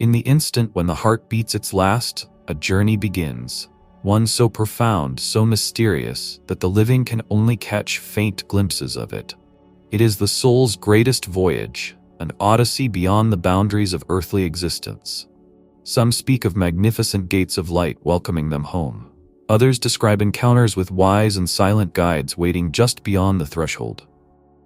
In the instant when the heart beats its last, a journey begins. One so profound, so mysterious, that the living can only catch faint glimpses of it. It is the soul's greatest voyage, an odyssey beyond the boundaries of earthly existence. Some speak of magnificent gates of light welcoming them home. Others describe encounters with wise and silent guides waiting just beyond the threshold.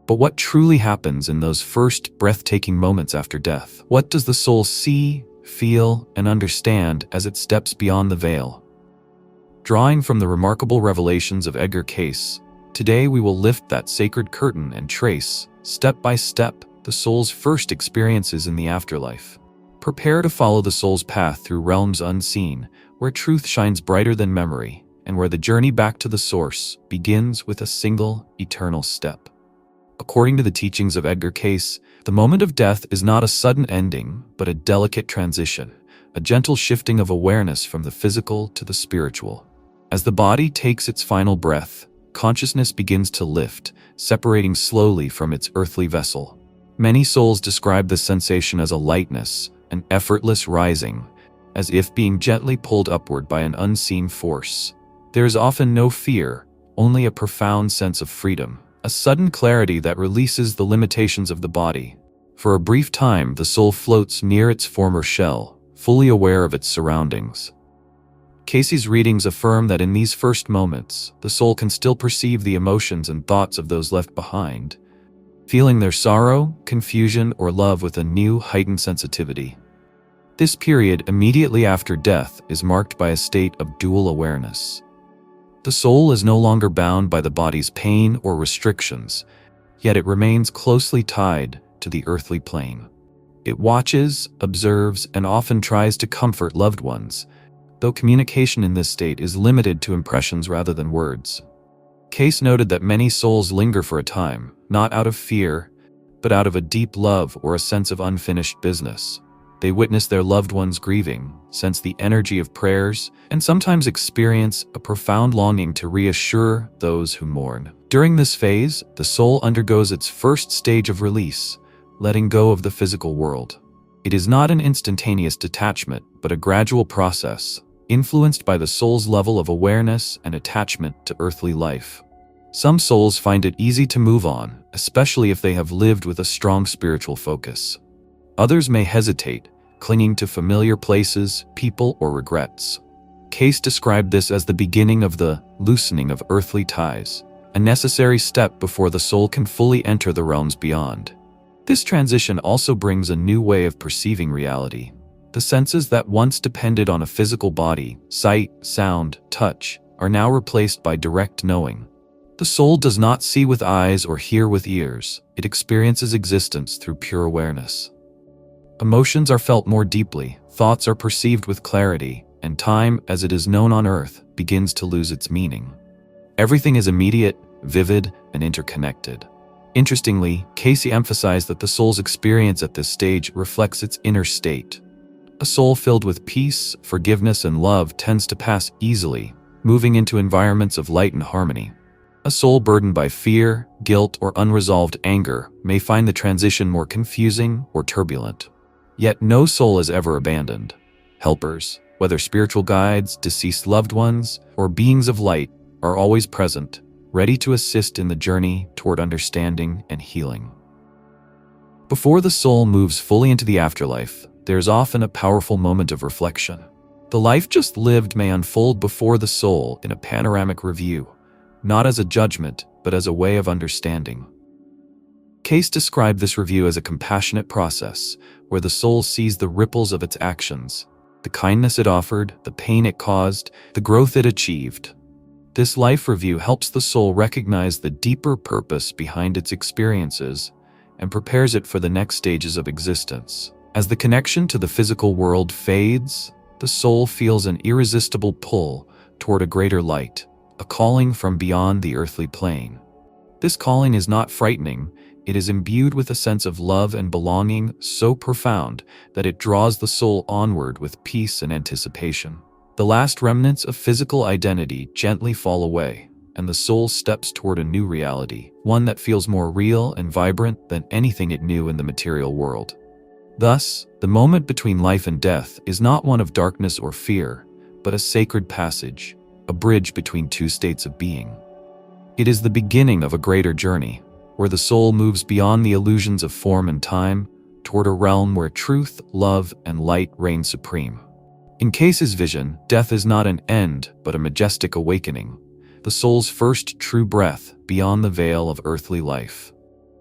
But what truly happens in those first breathtaking moments after death? What does the soul see, feel, and understand as it steps beyond the veil? Drawing from the remarkable revelations of Edgar Cayce, today we will lift that sacred curtain and trace, step by step, the soul's first experiences in the afterlife. Prepare to follow the soul's path through realms unseen, where truth shines brighter than memory, and where the journey back to the source begins with a single, eternal step. According to the teachings of Edgar Cayce, the moment of death is not a sudden ending, but a delicate transition, a gentle shifting of awareness from the physical to the spiritual. As the body takes its final breath, consciousness begins to lift, separating slowly from its earthly vessel. Many souls describe this sensation as a lightness, an effortless rising, as if being gently pulled upward by an unseen force. There is often no fear, only a profound sense of freedom, a sudden clarity that releases the limitations of the body. For a brief time, the soul floats near its former shell, fully aware of its surroundings. Cayce's readings affirm that in these first moments, the soul can still perceive the emotions and thoughts of those left behind, feeling their sorrow, confusion, or love with a new, heightened sensitivity. This period immediately after death is marked by a state of dual awareness. The soul is no longer bound by the body's pain or restrictions, yet it remains closely tied to the earthly plane. It watches, observes, and often tries to comfort loved ones, though communication in this state is limited to impressions rather than words. Cayce noted that many souls linger for a time, not out of fear, but out of a deep love or a sense of unfinished business. They witness their loved ones grieving, sense the energy of prayers, and sometimes experience a profound longing to reassure those who mourn. During this phase, the soul undergoes its first stage of release, letting go of the physical world. It is not an instantaneous detachment, but a gradual process, influenced by the soul's level of awareness and attachment to earthly life. Some souls find it easy to move on, especially if they have lived with a strong spiritual focus. Others may hesitate, clinging to familiar places, people, or regrets. Cayce described this as the beginning of the loosening of earthly ties, a necessary step before the soul can fully enter the realms beyond. This transition also brings a new way of perceiving reality. The senses that once depended on a physical body, sight, sound, touch, are now replaced by direct knowing. The soul does not see with eyes or hear with ears. It experiences existence through pure awareness. Emotions are felt more deeply, thoughts are perceived with clarity, and time, as it is known on earth, begins to lose its meaning. Everything is immediate, vivid, and interconnected. Interestingly, Cayce emphasized that the soul's experience at this stage reflects its inner state. A soul filled with peace, forgiveness, and love tends to pass easily, moving into environments of light and harmony. A soul burdened by fear, guilt, or unresolved anger may find the transition more confusing or turbulent. Yet no soul is ever abandoned. Helpers, whether spiritual guides, deceased loved ones, or beings of light, are always present, ready to assist in the journey toward understanding and healing. Before the soul moves fully into the afterlife, there's often a powerful moment of reflection. The life just lived may unfold before the soul in a panoramic review, not as a judgment, but as a way of understanding. Cayce described this review as a compassionate process, where the soul sees the ripples of its actions, the kindness it offered, the pain it caused, the growth it achieved. This life review helps the soul recognize the deeper purpose behind its experiences and prepares it for the next stages of existence. As the connection to the physical world fades, the soul feels an irresistible pull toward a greater light, a calling from beyond the earthly plane. This calling is not frightening, it is imbued with a sense of love and belonging so profound that it draws the soul onward with peace and anticipation. The last remnants of physical identity gently fall away, and the soul steps toward a new reality, one that feels more real and vibrant than anything it knew in the material world. Thus, the moment between life and death is not one of darkness or fear, but a sacred passage, a bridge between two states of being. It is the beginning of a greater journey, where the soul moves beyond the illusions of form and time toward a realm where truth, love, and light reign supreme. In Cayce's vision, death is not an end, but a majestic awakening, the soul's first true breath beyond the veil of earthly life.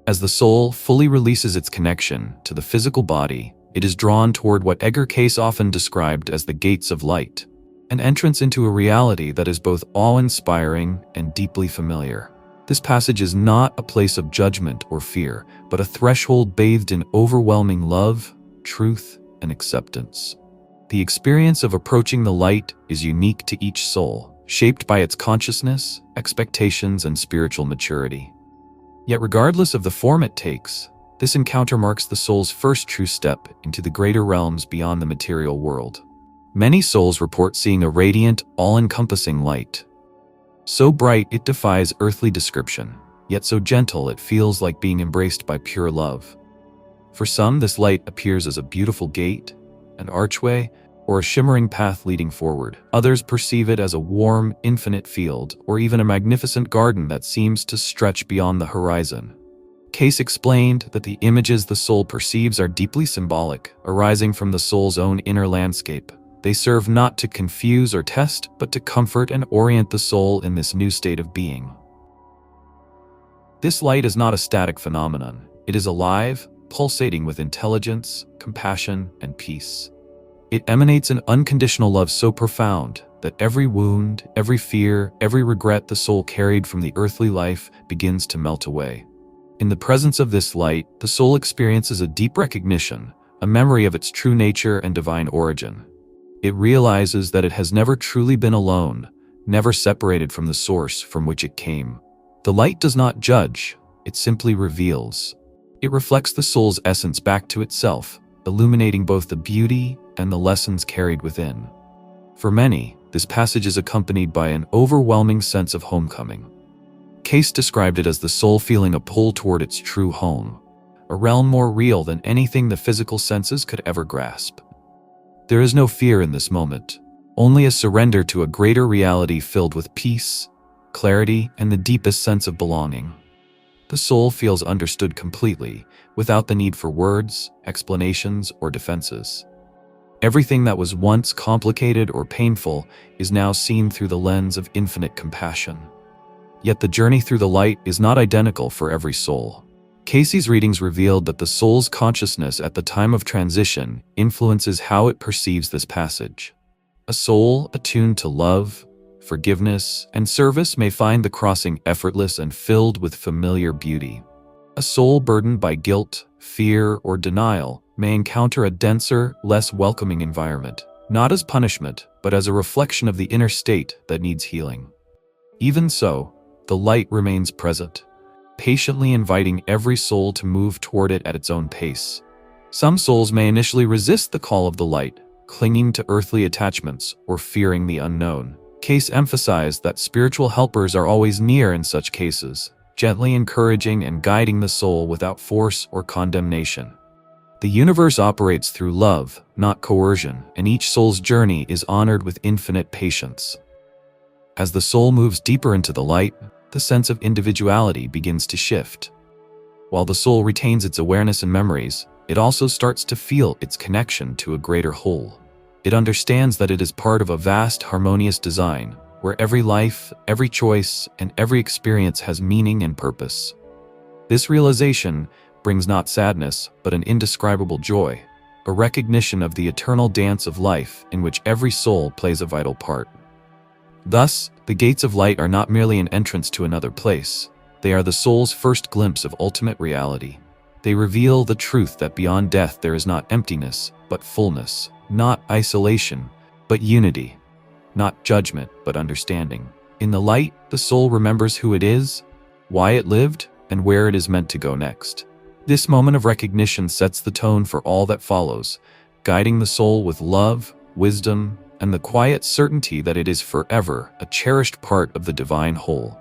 As the soul fully releases its connection to the physical body, it is drawn toward what Edgar Cayce often described as the gates of light, an entrance into a reality that is both awe-inspiring and deeply familiar. This passage is not a place of judgment or fear, but a threshold bathed in overwhelming love, truth, and acceptance. The experience of approaching the light is unique to each soul, shaped by its consciousness, expectations, and spiritual maturity. Yet regardless of the form it takes, this encounter marks the soul's first true step into the greater realms beyond the material world. Many souls report seeing a radiant, all-encompassing light. So bright it defies earthly description, yet so gentle it feels like being embraced by pure love. For some, this light appears as a beautiful gate, an archway, or a shimmering path leading forward. Others perceive it as a warm, infinite field, or even a magnificent garden that seems to stretch beyond the horizon. Cayce explained that the images the soul perceives are deeply symbolic, arising from the soul's own inner landscape. They serve not to confuse or test, but to comfort and orient the soul in this new state of being. This light is not a static phenomenon. It is alive, pulsating with intelligence, compassion, and peace. It emanates an unconditional love so profound that every wound, every fear, every regret the soul carried from the earthly life begins to melt away. In the presence of this light, the soul experiences a deep recognition, a memory of its true nature and divine origin. It realizes that it has never truly been alone, never separated from the source from which it came. The light does not judge, it simply reveals. It reflects the soul's essence back to itself, illuminating both the beauty and the lessons carried within. For many, this passage is accompanied by an overwhelming sense of homecoming. Cayce described it as the soul feeling a pull toward its true home, a realm more real than anything the physical senses could ever grasp. There is no fear in this moment, only a surrender to a greater reality filled with peace, clarity, and the deepest sense of belonging. The soul feels understood completely, without the need for words, explanations, or defenses. Everything that was once complicated or painful is now seen through the lens of infinite compassion. Yet the journey through the light is not identical for every soul. Cayce's readings revealed that the soul's consciousness at the time of transition influences how it perceives this passage. A soul attuned to love, forgiveness, and service may find the crossing effortless and filled with familiar beauty. A soul burdened by guilt, fear, or denial may encounter a denser, less welcoming environment, not as punishment, but as a reflection of the inner state that needs healing. Even so, the light remains present, patiently inviting every soul to move toward it at its own pace. Some souls may initially resist the call of the light, clinging to earthly attachments or fearing the unknown. Cayce emphasized that spiritual helpers are always near in such cases, gently encouraging and guiding the soul without force or condemnation. The universe operates through love, not coercion, and each soul's journey is honored with infinite patience. As the soul moves deeper into the light, the sense of individuality begins to shift. While the soul retains its awareness and memories, it also starts to feel its connection to a greater whole. It understands that it is part of a vast, harmonious design, where every life, every choice, and every experience has meaning and purpose. This realization brings not sadness, but an indescribable joy, a recognition of the eternal dance of life in which every soul plays a vital part. Thus, the gates of light are not merely an entrance to another place. They are the soul's first glimpse of ultimate reality. They reveal the truth that beyond death there is not emptiness, but fullness, not isolation, but unity, not judgment, but understanding. In the light, the soul remembers who it is, why it lived, and where it is meant to go next. This moment of recognition sets the tone for all that follows, guiding the soul with love, wisdom, and the quiet certainty that it is forever a cherished part of the divine whole.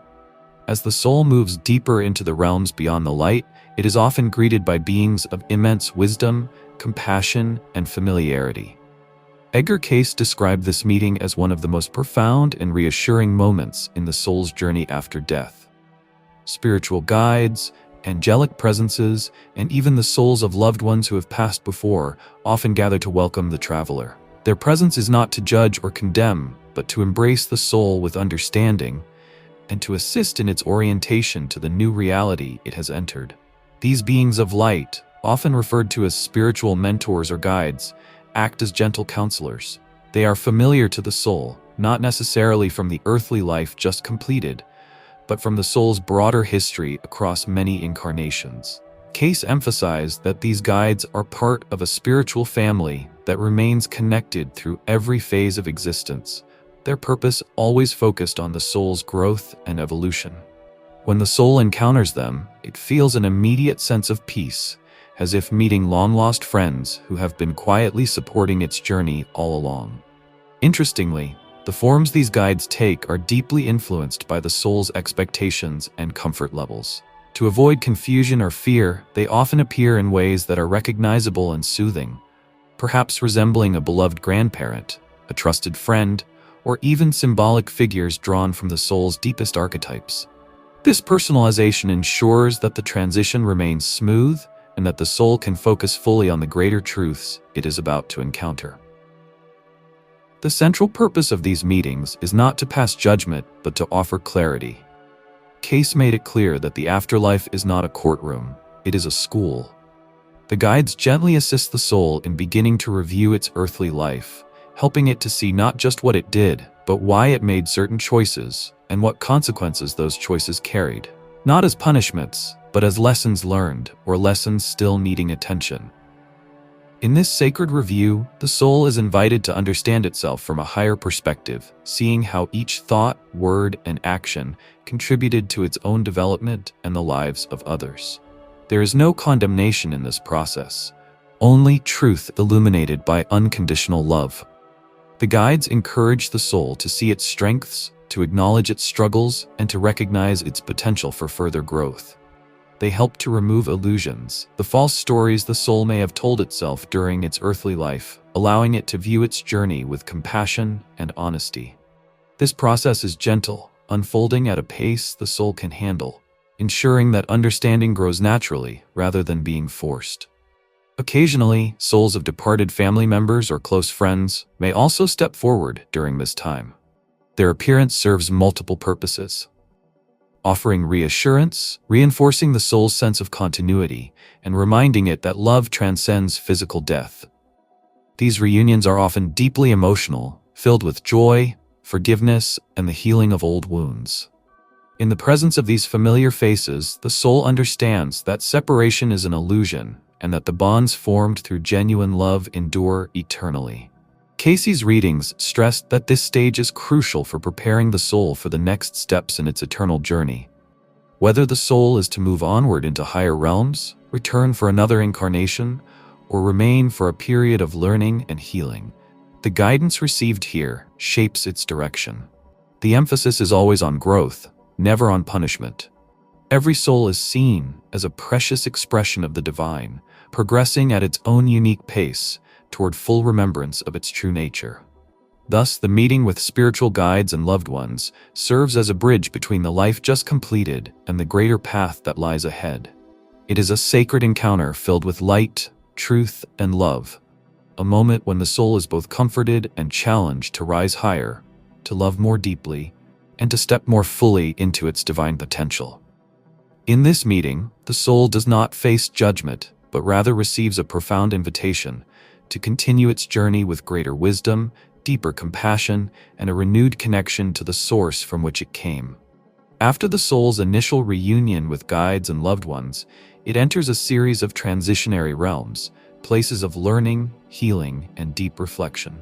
As the soul moves deeper into the realms beyond the light, it is often greeted by beings of immense wisdom, compassion, and familiarity. Edgar Cayce described this meeting as one of the most profound and reassuring moments in the soul's journey after death. Spiritual guides, angelic presences, and even the souls of loved ones who have passed before often gather to welcome the traveler. Their presence is not to judge or condemn, but to embrace the soul with understanding and to assist in its orientation to the new reality it has entered. These beings of light, often referred to as spiritual mentors or guides, act as gentle counselors. They are familiar to the soul, not necessarily from the earthly life just completed, but from the soul's broader history across many incarnations. Cayce emphasized that these guides are part of a spiritual family that remains connected through every phase of existence, their purpose always focused on the soul's growth and evolution. When the soul encounters them, it feels an immediate sense of peace, as if meeting long-lost friends who have been quietly supporting its journey all along. Interestingly, the forms these guides take are deeply influenced by the soul's expectations and comfort levels. To avoid confusion or fear, they often appear in ways that are recognizable and soothing, perhaps resembling a beloved grandparent, a trusted friend, or even symbolic figures drawn from the soul's deepest archetypes. This personalization ensures that the transition remains smooth and that the soul can focus fully on the greater truths it is about to encounter. The central purpose of these meetings is not to pass judgment, but to offer clarity. Cayce made it clear that the afterlife is not a courtroom, it is a school. The guides gently assist the soul in beginning to review its earthly life, helping it to see not just what it did, but why it made certain choices and what consequences those choices carried. Not as punishments, but as lessons learned or lessons still needing attention. In this sacred review, the soul is invited to understand itself from a higher perspective, seeing how each thought, word, and action contributed to its own development and the lives of others. There is no condemnation in this process, only truth illuminated by unconditional love. The guides encourage the soul to see its strengths, to acknowledge its struggles, and to recognize its potential for further growth. They help to remove illusions, the false stories the soul may have told itself during its earthly life, allowing it to view its journey with compassion and honesty. This process is gentle, unfolding at a pace the soul can handle, ensuring that understanding grows naturally rather than being forced. Occasionally, souls of departed family members or close friends may also step forward during this time. Their appearance serves multiple purposes, offering reassurance, reinforcing the soul's sense of continuity, and reminding it that love transcends physical death. These reunions are often deeply emotional, filled with joy, forgiveness, and the healing of old wounds. In the presence of these familiar faces, the soul understands that separation is an illusion and that the bonds formed through genuine love endure eternally. Cayce's readings stressed that this stage is crucial for preparing the soul for the next steps in its eternal journey. Whether the soul is to move onward into higher realms, return for another incarnation, or remain for a period of learning and healing, the guidance received here shapes its direction. The emphasis is always on growth, never on punishment. Every soul is seen as a precious expression of the divine, progressing at its own unique pace toward full remembrance of its true nature. Thus, the meeting with spiritual guides and loved ones serves as a bridge between the life just completed and the greater path that lies ahead. It is a sacred encounter filled with light, truth, and love, a moment when the soul is both comforted and challenged to rise higher, to love more deeply, and to step more fully into its divine potential. In this meeting, the soul does not face judgment, but rather receives a profound invitation to continue its journey with greater wisdom, deeper compassion, and a renewed connection to the source from which it came. After the soul's initial reunion with guides and loved ones, it enters a series of transitionary realms, places of learning, healing, and deep reflection.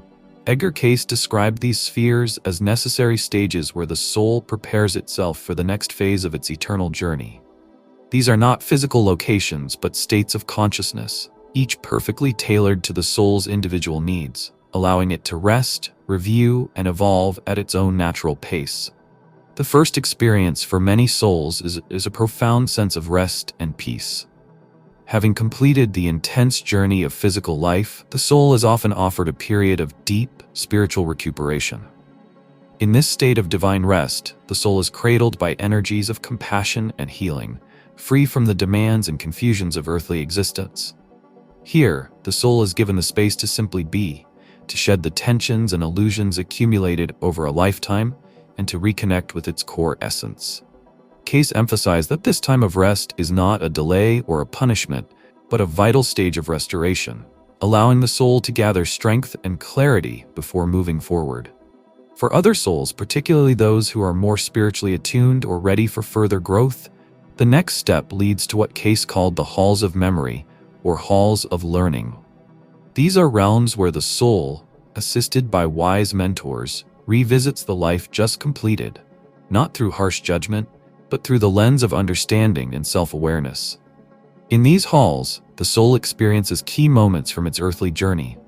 Edgar Cayce described these spheres as necessary stages where the soul prepares itself for the next phase of its eternal journey. These are not physical locations, but states of consciousness, each perfectly tailored to the soul's individual needs, allowing it to rest, review, and evolve at its own natural pace. The first experience for many souls is a profound sense of rest and peace. Having completed the intense journey of physical life, the soul is often offered a period of deep spiritual recuperation. In this state of divine rest, the soul is cradled by energies of compassion and healing, free from the demands and confusions of earthly existence. Here, the soul is given the space to simply be, to shed the tensions and illusions accumulated over a lifetime, and to reconnect with its core essence. Cayce emphasized that this time of rest is not a delay or a punishment, but a vital stage of restoration, allowing the soul to gather strength and clarity before moving forward. For other souls, particularly those who are more spiritually attuned or ready for further growth, the next step leads to what Cayce called the halls of memory, or halls of learning. These are realms where the soul, assisted by wise mentors, revisits the life just completed, not through harsh judgment, but through the lens of understanding and self-awareness. In these halls, the soul experiences key moments from its earthly journey: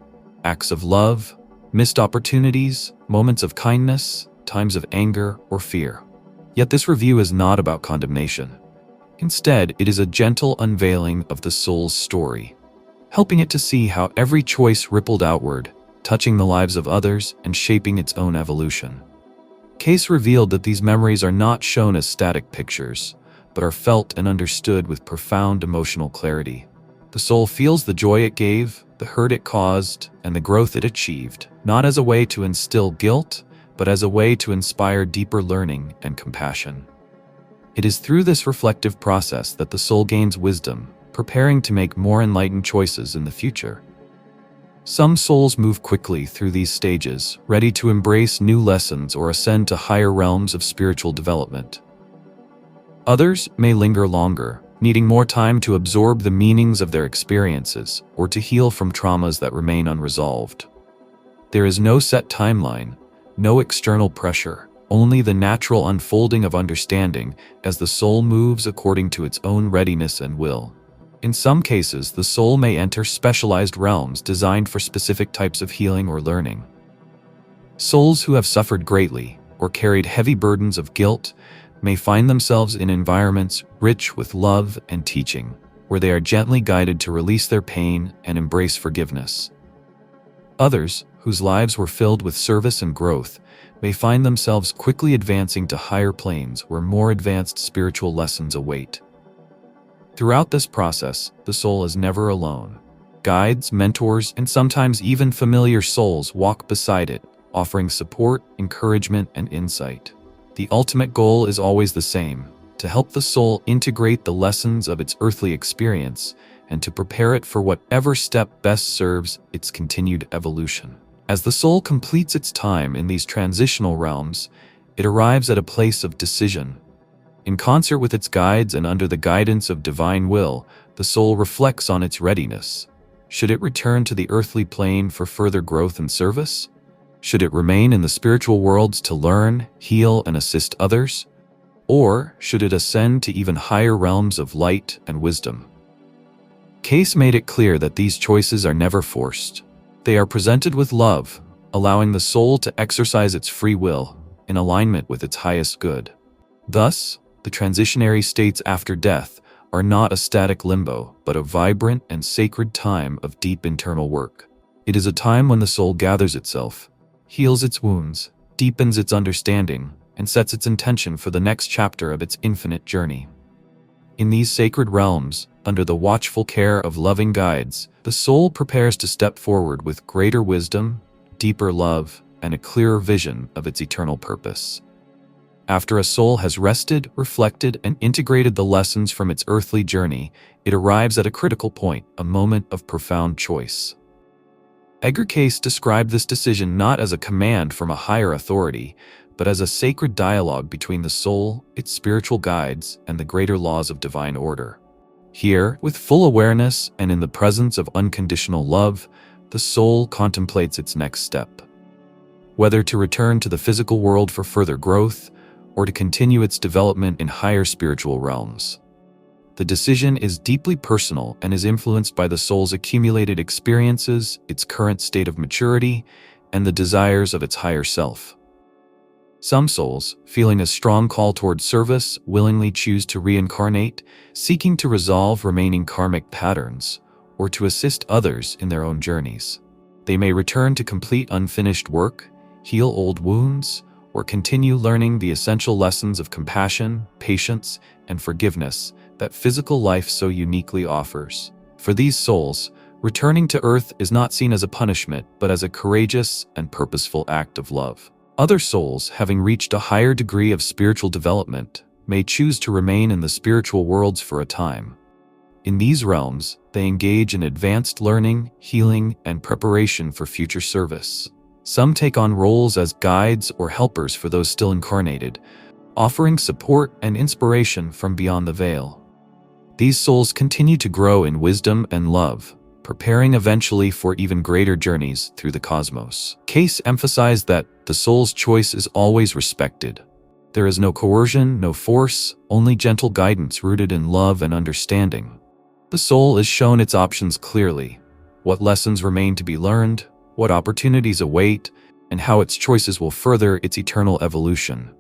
acts of love, missed opportunities, moments of kindness, times of anger or fear. Yet this review is not about condemnation. Instead, it is a gentle unveiling of the soul's story, helping it to see how every choice rippled outward, touching the lives of others and shaping its own evolution. Cayce revealed that these memories are not shown as static pictures, but are felt and understood with profound emotional clarity. The soul feels the joy it gave, the hurt it caused, and the growth it achieved, not as a way to instill guilt, but as a way to inspire deeper learning and compassion. It is through this reflective process that the soul gains wisdom, preparing to make more enlightened choices in the future. Some souls move quickly through these stages, ready to embrace new lessons or ascend to higher realms of spiritual development. Others may linger longer, needing more time to absorb the meanings of their experiences or to heal from traumas that remain unresolved. There is no set timeline, no external pressure, only the natural unfolding of understanding as the soul moves according to its own readiness and will. In some cases, the soul may enter specialized realms designed for specific types of healing or learning. Souls who have suffered greatly or carried heavy burdens of guilt may find themselves in environments rich with love and teaching, where they are gently guided to release their pain and embrace forgiveness. Others, whose lives were filled with service and growth, may find themselves quickly advancing to higher planes where more advanced spiritual lessons await. Throughout this process, the soul is never alone. Guides, mentors, and sometimes even familiar souls walk beside it, offering support, encouragement, and insight. The ultimate goal is always the same: to help the soul integrate the lessons of its earthly experience and to prepare it for whatever step best serves its continued evolution. As the soul completes its time in these transitional realms, it arrives at a place of decision. In concert with its guides and under the guidance of divine will, the soul reflects on its readiness. Should it return to the earthly plane for further growth and service? Should it remain in the spiritual worlds to learn, heal, and assist others? Or should it ascend to even higher realms of light and wisdom? Cayce made it clear that these choices are never forced. They are presented with love, allowing the soul to exercise its free will in alignment with its highest good. Thus, the transitionary states after death are not a static limbo, but a vibrant and sacred time of deep internal work. It is a time when the soul gathers itself, heals its wounds, deepens its understanding, and sets its intention for the next chapter of its infinite journey. In these sacred realms, under the watchful care of loving guides, the soul prepares to step forward with greater wisdom, deeper love, and a clearer vision of its eternal purpose. After a soul has rested, reflected, and integrated the lessons from its earthly journey, it arrives at a critical point, a moment of profound choice. Edgar Cayce described this decision not as a command from a higher authority, but as a sacred dialogue between the soul, its spiritual guides, and the greater laws of divine order. Here, with full awareness and in the presence of unconditional love, the soul contemplates its next step. Whether to return to the physical world for further growth, or to continue its development in higher spiritual realms. The decision is deeply personal and is influenced by the soul's accumulated experiences, its current state of maturity, and the desires of its higher self. Some souls, feeling a strong call toward service, willingly choose to reincarnate, seeking to resolve remaining karmic patterns, or to assist others in their own journeys. They may return to complete unfinished work, heal old wounds, or continue learning the essential lessons of compassion, patience, and forgiveness that physical life so uniquely offers. For these souls, returning to Earth is not seen as a punishment, but as a courageous and purposeful act of love. Other souls, having reached a higher degree of spiritual development, may choose to remain in the spiritual worlds for a time. In these realms, they engage in advanced learning, healing, and preparation for future service. Some take on roles as guides or helpers for those still incarnated, offering support and inspiration from beyond the veil. These souls continue to grow in wisdom and love, preparing eventually for even greater journeys through the cosmos. Cayce emphasized that the soul's choice is always respected. There is no coercion, no force, only gentle guidance rooted in love and understanding. The soul is shown its options clearly, what lessons remain to be learned, what opportunities await, and how its choices will further its eternal evolution.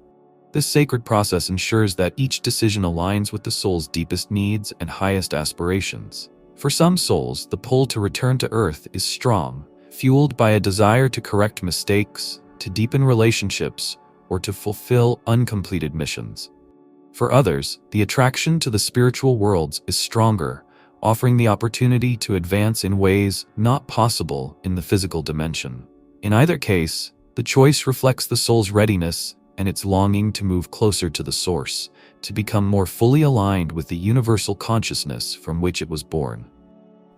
This sacred process ensures that each decision aligns with the soul's deepest needs and highest aspirations. For some souls, the pull to return to Earth is strong, fueled by a desire to correct mistakes, to deepen relationships, or to fulfill uncompleted missions. For others, the attraction to the spiritual worlds is stronger, offering the opportunity to advance in ways not possible in the physical dimension. In either case, the choice reflects the soul's readiness and its longing to move closer to the source, to become more fully aligned with the universal consciousness from which it was born.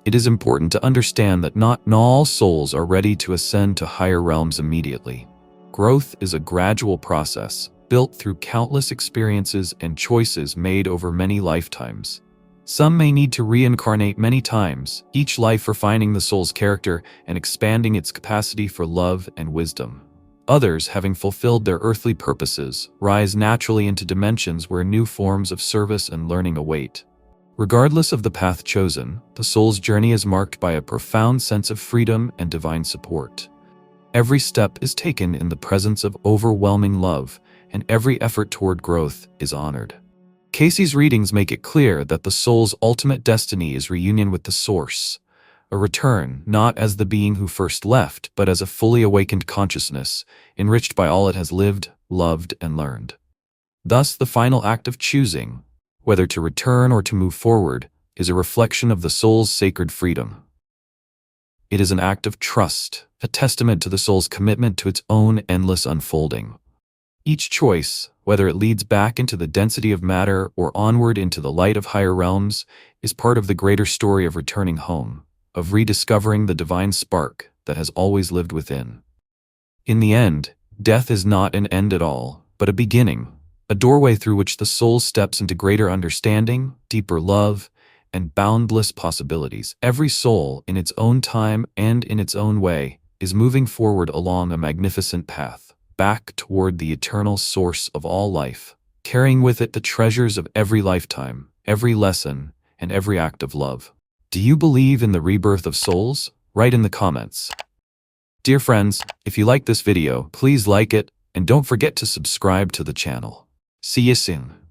It is important to understand that not all souls are ready to ascend to higher realms immediately. Growth is a gradual process, built through countless experiences and choices made over many lifetimes. Some may need to reincarnate many times, each life refining the soul's character and expanding its capacity for love and wisdom. Others, having fulfilled their earthly purposes, rise naturally into dimensions where new forms of service and learning await. Regardless of the path chosen, the soul's journey is marked by a profound sense of freedom and divine support. Every step is taken in the presence of overwhelming love, and every effort toward growth is honored. Cayce's readings make it clear that the soul's ultimate destiny is reunion with the Source, a return not as the being who first left, but as a fully awakened consciousness, enriched by all it has lived, loved, and learned. Thus, the final act of choosing, whether to return or to move forward, is a reflection of the soul's sacred freedom. It is an act of trust, a testament to the soul's commitment to its own endless unfolding. Each choice, whether it leads back into the density of matter or onward into the light of higher realms, is part of the greater story of returning home, of rediscovering the divine spark that has always lived within. In the end, death is not an end at all, but a beginning, a doorway through which the soul steps into greater understanding, deeper love, and boundless possibilities. Every soul, in its own time and in its own way, is moving forward along a magnificent path, back toward the eternal source of all life, carrying with it the treasures of every lifetime, every lesson, and every act of love. Do you believe in the rebirth of souls? Write in the comments. Dear friends, if you like this video, please like it, and don't forget to subscribe to the channel. See you soon.